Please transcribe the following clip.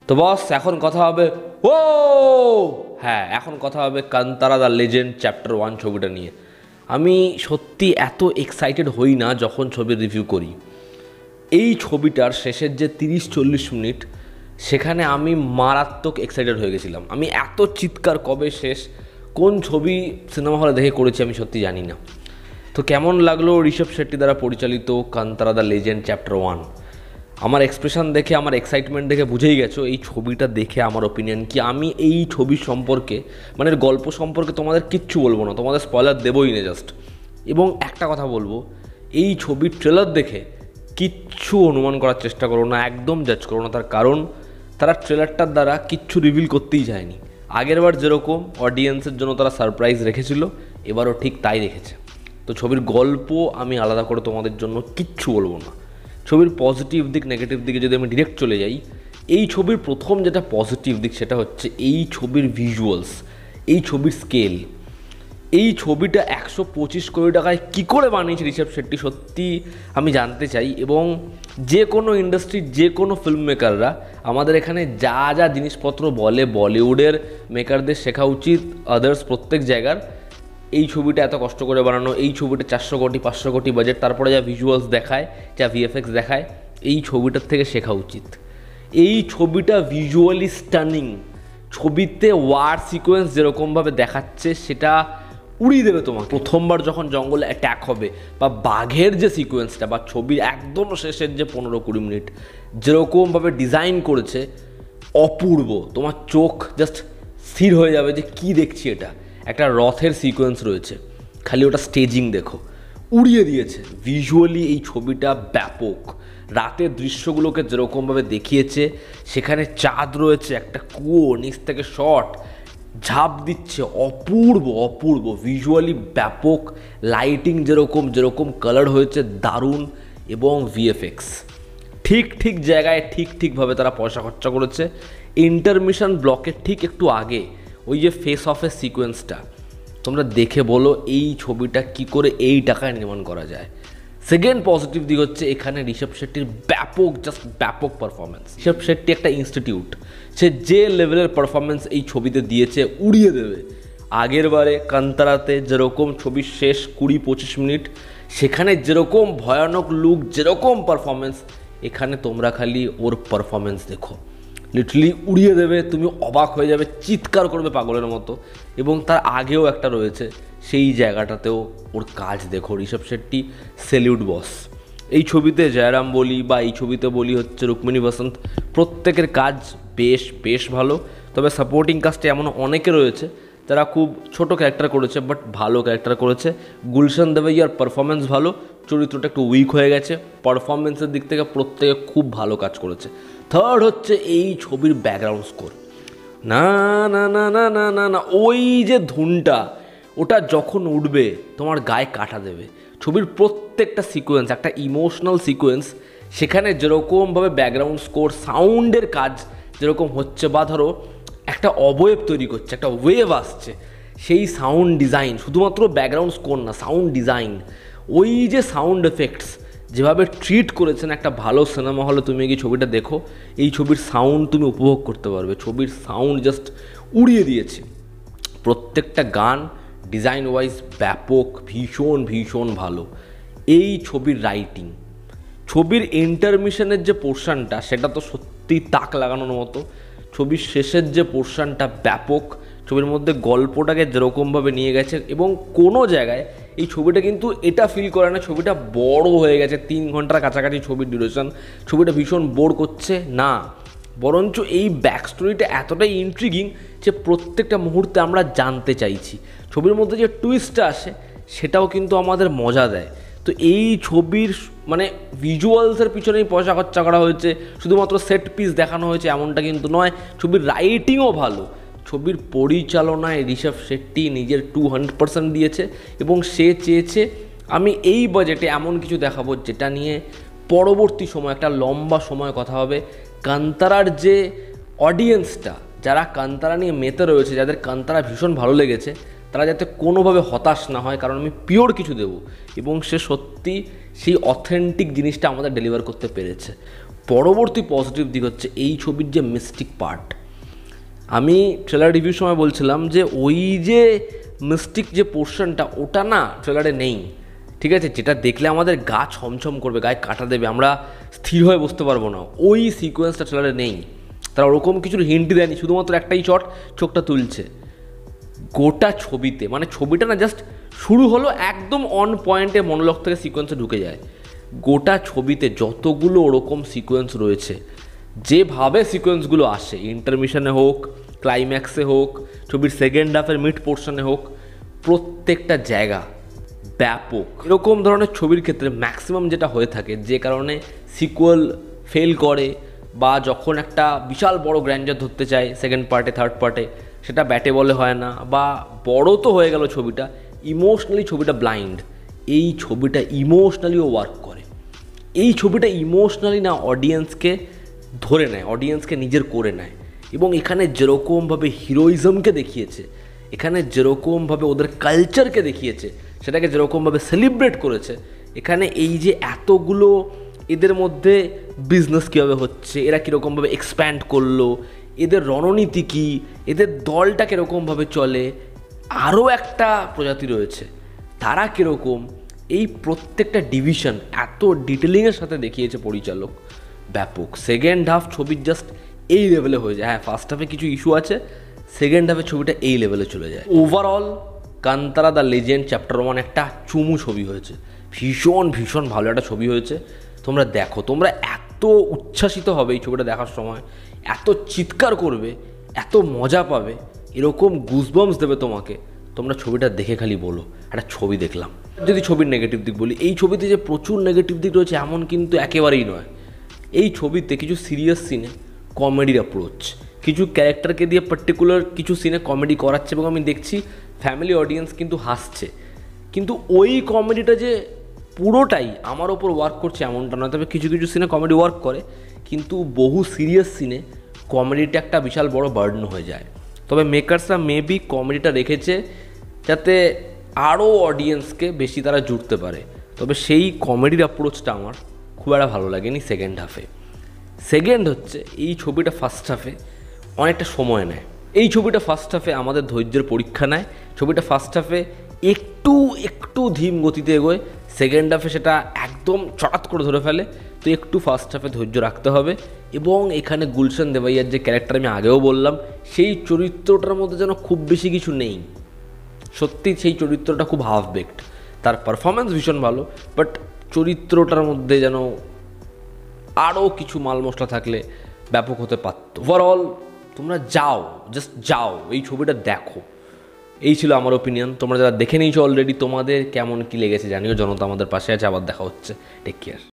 তো বস এখন কথা হবে ও হ্যাঁ এখন কথা হবে কান্তারা দ্য লেজেন্ড চ্যাপ্টার 1 ছবিটা নিয়ে। আমি সত্যি এত এক্সাইটেড হই না যখন ছবির রিভিউ করি। এই ছবিটার শেষের যে 30-40 মিনিট সেখানে আমি মারাত্মক এক্সাইটেড হয়ে গেছিলাম। আমি এত চিৎকার কবে শেষ কোন ছবি সিনেমা হলে দেখে করেছি আমি সত্যি জানি না। তো কেমন লাগলো ঋষভ শেট্টি দ্বারা পরিচালিত কান্তারা দ্য লেজেন্ড চ্যাপ্টার 1? আমার এক্সপ্রেশন দেখে, আমার এক্সাইটমেন্ট দেখে বুঝেই গেছো এই ছবিটা দেখে আমার ওপিনিয়ন কি। আমি এই ছবির সম্পর্কে মানে গল্প সম্পর্কে তোমাদের কিচ্ছু বলবো না, তোমাদের স্পয়লার দেবোই না জাস্ট। এবং একটা কথা বলবো, এই ছবির ট্রেলার দেখে কিচ্ছু অনুমান করার চেষ্টা করো না, একদম জাজ করো না। তার কারণ তারা ট্রেলারটার দ্বারা কিচ্ছু রিভিল করতেই যায়নি। আগেরবার যেরকম অডিয়েন্সের জন্য তারা সারপ্রাইজ রেখেছিল, এবারও ঠিক তাই রেখেছে। তো ছবির গল্প আমি আলাদা করে তোমাদের জন্য কিচ্ছু বলবো না। ছবির পজিটিভ দিক নেগেটিভ দিকে যদি আমি ডিরেক্ট চলে যাই, এই ছবির প্রথম যেটা পজিটিভ দিক সেটা হচ্ছে এই ছবির ভিজুয়ালস, এই ছবির স্কেল। এই ছবিটা 125 কোটি টাকায় কী করে বানিয়েছে ঋষভ শেট্টি সত্যি আমি জানতে চাই। এবং যে কোনো ইন্ডাস্ট্রির যে কোনো ফিল্ম মেকাররা আমাদের এখানে যা যা জিনিসপত্র বলে বলিউডের মেকারদের শেখা উচিত, আদার্স প্রত্যেক জায়গার। এই ছবিটা এত কষ্ট করে বানানো, এই ছবিটা 400 কোটি 500 কোটি বাজেট, তারপরে যা ভিজুয়ালস দেখায়, যা ভিএফএক্স দেখায়, এই ছবিটার থেকে শেখা উচিত। এই ছবিটা ভিজুয়ালি স্টানিং। ছবিতে ওয়ার সিকোয়েন্স যেরকমভাবে দেখাচ্ছে সেটা উড়িয়ে দেবে তোমাকে। প্রথমবার যখন জঙ্গলে অ্যাট্যাক হবে বা বাঘের যে সিকোয়েন্সটা বা ছবির একদম শেষের যে 15-20 মিনিট যেরকমভাবে ডিজাইন করেছে, অপূর্ব। তোমার চোখ জাস্ট স্থির হয়ে যাবে যে কি দেখছি এটা। একটা রথের সিকোয়েন্স রয়েছে, খালি ওটা স্টেজিং দেখো, উড়িয়ে দিয়েছে ভিজুয়ালি। এই ছবিটা ব্যাপক। রাতের দৃশ্যগুলোকে যেরকমভাবে দেখিয়েছে, সেখানে চাঁদ রয়েছে, একটা কুয়ো, নিচ থেকে শট ঝাঁপ দিচ্ছে, অপূর্ব অপূর্ব ভিজুয়ালি ব্যাপক। লাইটিং যেরকম কালার হয়েছে দারুণ। এবং ভিএফএক্স ঠিক জায়গায় ঠিকভাবে তারা পয়সা খরচা করেছে। ইন্টারমিশন ব্লকের ঠিক একটু আগে ওই যে ফেস অফের সিকোয়েন্সটা তোমরা দেখে বলো এই ছবিটা কি করে এই টাকায় নির্মাণ করা যায়। সেকেন্ড পজিটিভ দিক হচ্ছে এখানে ঋষভ শেট্টির ব্যাপক পারফরমেন্স। ঋষভ শেট্টি একটা ইনস্টিটিউট, সে যে লেভেলের পারফরমেন্স এই ছবিতে দিয়েছে উড়িয়ে দেবে। আগের বারে কান্তারাতে যেরকম ছবির শেষ 20-25 মিনিট সেখানে যেরকম ভয়ানক লুক, যেরকম পারফরমেন্স, এখানে তোমরা খালি ওর পারফরমেন্স দেখো, লিটারালি উড়িয়ে দেবে। তুমি অবাক হয়ে যাবে, চিৎকার করবে পাগলের মতো। এবং তার আগেও একটা রয়েছে, সেই জায়গাটাতেও ওর কাজ দেখো। ঋষভ শেট্টি সেলিউট বস। এই ছবিতে জয়রাম বলি বা এই ছবিতে বলি হচ্ছে রুক্মিণী বসন্ত, প্রত্যেকের কাজ বেশ ভালো। তবে সাপোর্টিং কাস্টে এমন অনেকে রয়েছে যারা খুব ছোট ক্যারেক্টার করেছে বাট ভালো ক্যারেক্টার করেছে। গুলশান দেভাইয়ার পারফরমেন্স ভালো, চরিত্রটা একটু উইক হয়ে গেছে। পারফরমেন্সের দিক থেকে প্রত্যেকে খুব ভালো কাজ করেছে। থার্ড হচ্ছে এই ছবির ব্যাকগ্রাউন্ড স্কোর। না না না না না না না ওই যে ধুনটা, ওটা যখন উঠবে তোমার গায়ে কাটা দেবে। ছবির প্রত্যেকটা সিকোয়েন্স একটা ইমোশনাল সিকোয়েন্স, সেখানে যেরকমভাবে ব্যাকগ্রাউন্ড স্কোর, সাউন্ডের কাজ যেরকম হচ্ছে, বা ধরো একটা অবয়ব তৈরি করছে, একটা ওয়েভ আসছে, সেই সাউন্ড ডিজাইন, শুধুমাত্র ব্যাকগ্রাউন্ড স্কোর না, সাউন্ড ডিজাইন, ওই যে সাউন্ড এফেক্টস যেভাবে ট্রিট করেছেন একটা ভালো সিনেমা হলে তুমি কি ছবিটা দেখো, এই ছবির সাউন্ড তুমি উপভোগ করতে পারবে। ছবির সাউন্ড জাস্ট উড়িয়ে দিয়েছে। প্রত্যেকটা গান ডিজাইন ওয়াইজ ব্যাপক, ভীষণ ভালো। এই ছবির রাইটিং, ছবির ইন্টারমিশনের যে পোর্শনটা সেটা তো সত্যি তাক লাগানোর মতো। ছবির শেষের যে পোর্শনটা ব্যাপক। ছবির মধ্যে গল্পটাকে যেরকমভাবে নিয়ে গেছে, এবং কোনো জায়গায় এই ছবিটা কিন্তু এটা ফিল করে না ছবিটা বড় হয়ে গেছে, 3 ঘন্টার কাছাকাছি ছবির ডিউরেশন, ছবিটা ভীষণ বোর করছে না। বরঞ্চ এই ব্যাক স্টোরিটা এতটাই ইন্ট্রিগিং যে প্রত্যেকটা মুহূর্তে আমরা জানতে চাইছি। ছবির মধ্যে যে টুইস্টটা আসে সেটাও কিন্তু আমাদের মজা দেয়। তো এই ছবির মানে ভিজুয়ালসের পিছনেই পয়সা খরচা করা হয়েছে, শুধুমাত্র সেট পিস দেখানো হয়েছে এমনটা কিন্তু নয়। ছবির রাইটিংও ভালো। ছবির পরিচালনায় ঋষভ শেট্টি নিজের 200% দিয়েছে, এবং সে চেয়েছে আমি এই বাজেটে এমন কিছু দেখাবো যেটা নিয়ে পরবর্তী সময় একটা লম্বা সময় কথা হবে। কান্তারার যে অডিয়েন্সটা, যারা কান্তারা নিয়ে মেতে রয়েছে, যাদের কান্তারা ভীষণ ভালো লেগেছে, তারা যাতে কোনোভাবে হতাশ না হয়, কারণ আমি পিওর কিছু দেবো। এবং সে সত্যি সেই অথেন্টিক জিনিসটা আমাদের ডেলিভার করতে পেরেছে। পরবর্তী পজিটিভ দিক হচ্ছে এই ছবির যে মিস্টিক পার্ট। আমি ট্রেলার রিভিউর সময় বলছিলাম যে ওই যে মিস্টিক যে পোর্শনটা ওটা না ট্রেলারে নেই, ঠিক আছে, যেটা দেখলে আমাদের গা ছমছম করবে, গায়ে কাটা দেবে, আমরা স্থির হয়ে বসতে পারবো না, ওই সিকোয়েন্সটা ট্রেলারে নেই। তারা ওরকম কিছুর হিন্ট দেয়নি, শুধুমাত্র একটাই শট, চোখটা তুলছে। গোটা ছবিতে মানে ছবিটা না জাস্ট শুরু হলো একদম অন পয়েন্টে মনোলগ থেকে সিকোয়েন্সে ঢুকে যায়। গোটা ছবিতে যতগুলো ওরকম সিকোয়েন্স রয়েছে, যেভাবে সিকোয়েন্সগুলো আসে, ইন্টারমিশনে হোক, ক্লাইম্যাক্সে হোক, ছবির সেকেন্ড হাফের মিড পোর্শনে হোক, প্রত্যেকটা জায়গা ব্যাপক। এরকম ধরনের ছবির ক্ষেত্রে ম্যাক্সিমাম যেটা হয়ে থাকে, যে কারণে সিকুয়েল ফেল করে বা যখন একটা বিশাল বড় গ্র্যান্ডার ধরতে চায় সেকেন্ড পার্টে থার্ড পার্টে, সেটা ব্যাটে বলে হয় না, বা বড় তো হয়ে গেল ছবিটা, ইমোশনালি ছবিটা ব্লাইন্ড। এই ছবিটা ইমোশনালিও ওয়ার্ক করে। এই ছবিটা ইমোশনালি না অডিয়েন্সকে ধরে নেয়, অডিয়েন্সকে নিজের করে নেয়। এবং এখানে যেরকমভাবে হিরোইজমকে দেখিয়েছে, এখানে যেরকমভাবে ওদের কালচারকে দেখিয়েছে, সেটাকে যেরকমভাবে সেলিব্রেট করেছে, এখানে এই যে এতগুলো এদের মধ্যে বিজনেস কীভাবে হচ্ছে, এরা কীরকমভাবে এক্সপ্যান্ড করলো, এদের রণনীতি কী, এদের দলটা কীরকমভাবে চলে, আরও একটা প্রজাতি রয়েছে তারা কীরকম, এই প্রত্যেকটা ডিভিশন এত ডিটেলিংয়ের সাথে দেখিয়েছে পরিচালক, ব্যাপক। সেকেন্ড হাফ ছবির জাস্ট এই লেভেলে হয়ে যায়। হ্যাঁ, ফার্স্ট হাফে কিছু ইস্যু আছে, সেকেন্ড হাফে ছবিটা এই লেভেলে চলে যায়। Overall Kantara the legend chapter 1 একটা চুমু ছবি হয়েছে, ভীষণ ভীষণ ভালো একটা ছবি হয়েছে। তোমরা দেখো, তোমরা এত উচ্ছ্বাসিত হবে এই ছবিটা দেখার সময়, এত চিৎকার করবে, এত মজা পাবে, এরকম গুজবাম্পস দেবে তোমাকে। তোমরা ছবিটা দেখে খালি বলো একটা ছবি দেখলাম। যদি ছবির নেগেটিভ দিক বলি, এই ছবিতে যে প্রচুর নেগেটিভ দিক রয়েছে এমন কিন্তু একেবারেই নয়। এই ছবিতে কিছু সিরিয়াস সিনে কমেডির অ্যাপ্রোচ, কিছু ক্যারেক্টারকে দিয়ে পার্টিকুলার কিছু সিনে কমেডি করাচ্ছে এবং আমি দেখছি ফ্যামিলি অডিয়েন্স কিন্তু হাসছে। কিন্তু ওই কমেডিটা যে পুরোটাই আমার ওপর ওয়ার্ক করছে এমনটা নয়। তবে কিছু কিছু সিনে কমেডি ওয়ার্ক করে, কিন্তু বহু সিরিয়াস সিনে কমেডিটা একটা বিশাল বড় বার্ডেন হয়ে যায়। তবে মেকার্সরা মেবি কমেডিটা রেখেছে যাতে আরও অডিয়েন্সকে বেশি তারা জুড়তে পারে। তবে সেই কমেডির অ্যাপ্রোচটা আমার খুব একটা ভালো লাগেনি সেকেন্ড হাফে। সেকেন্ড হচ্ছে এই ছবিটা ফার্স্ট হাফে অনেকটা সময় নেয়। এই ছবিটা ফার্স্ট হাফে আমাদের ধৈর্যের পরীক্ষা নেয়। ছবিটা ফার্স্ট হাফে একটু একটু ধীম গতিতে এগোয়, সেকেন্ড হাফে সেটা একদম চটাৎ করে ধরে ফেলে। তো একটু ফার্স্ট হাফে ধৈর্য রাখতে হবে। এবং এখানে গুলশান দেবাইয়ার যে ক্যারেক্টার আমি আগেও বললাম, সেই চরিত্রটার মধ্যে যেন খুব বেশি কিছু নেই। সত্যি সেই চরিত্রটা খুব হাফ বেকড। তার পারফরমেন্স ভীষণ ভালো, বাট চরিত্রটার মধ্যে যেন আরও কিছু মাল মশলা থাকলে ব্যাপক হতে পারত। ওভারঅল তোমরা যাও, জাস্ট যাও, এই ছবিটা দেখো। এই ছিল আমার ওপিনিয়ন। তোমরা যারা দেখে নিয়েছো অলরেডি, তোমাদের কেমন কী লেগেছে জানিও। জনতা আমাদের পাশে আছে, আবার দেখা হচ্ছে। Take care.